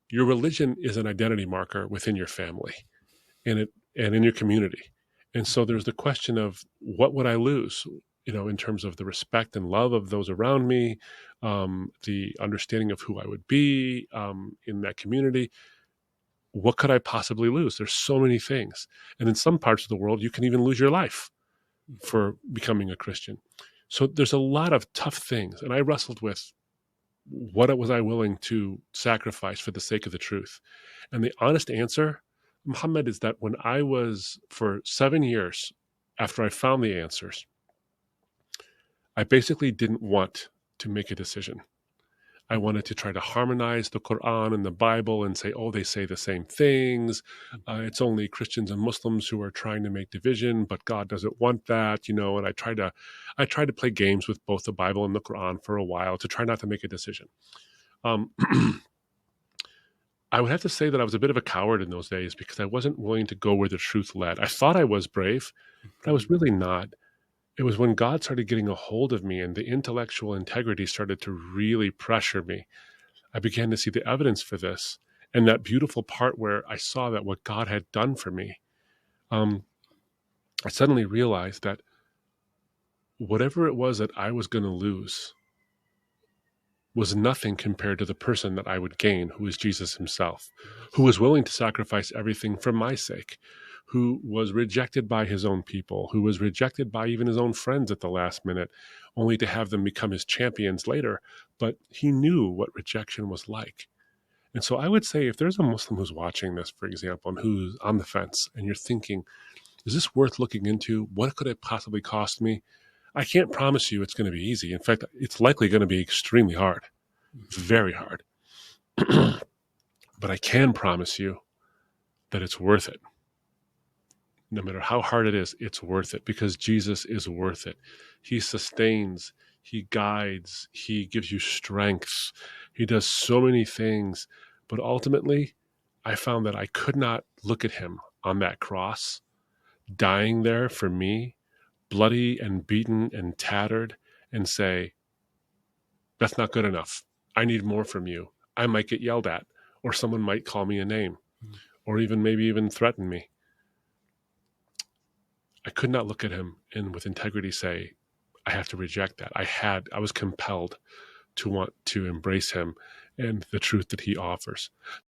your religion is an identity marker within your family and in your community. And so there's the question of what would I lose, in terms of the respect and love of those around me, the understanding of who I would be in that community. What could I possibly lose? There's so many things. And in some parts of the world, you can even lose your life for becoming a Christian. So there's a lot of tough things. And I wrestled with what was I willing to sacrifice for the sake of the truth. And the honest answer, Muhammad, is that when I was, for 7 years after I found the answers, I basically didn't want to make a decision. I wanted to try to harmonize the Quran and the Bible and say, oh, they say the same things. It's only Christians and Muslims who are trying to make division, but God doesn't want that, and I tried to play games with both the Bible and the Quran for a while to try not to make a decision. I would have to say that I was a bit of a coward in those days because I wasn't willing to go where the truth led. I thought I was brave, but I was really not. It was when God started getting a hold of me and the intellectual integrity started to really pressure me. I began to see the evidence for this. And that beautiful part where I saw that what God had done for me, I suddenly realized that whatever it was that I was going to lose was nothing compared to the person that I would gain, who is Jesus himself, who was willing to sacrifice everything for my sake, who was rejected by his own people, who was rejected by even his own friends at the last minute, only to have them become his champions later. But he knew what rejection was like. And so I would say if there's a Muslim who's watching this, for example, and who's on the fence, and you're thinking, is this worth looking into? What could it possibly cost me? I can't promise you it's going to be easy. In fact, it's likely going to be extremely hard, very hard. But I can promise you that it's worth it. No matter how hard it is, it's worth it because Jesus is worth it. He sustains, he guides, he gives you strength. He does so many things. But ultimately, I found that I could not look at him on that cross, dying there for me, bloody and beaten and tattered, and say, that's not good enough. I need more from you. I might get yelled at, or someone might call me a name, or maybe even threaten me. I could not look at him and with integrity say, I have to reject that. I was compelled to want to embrace him and the truth that he offers.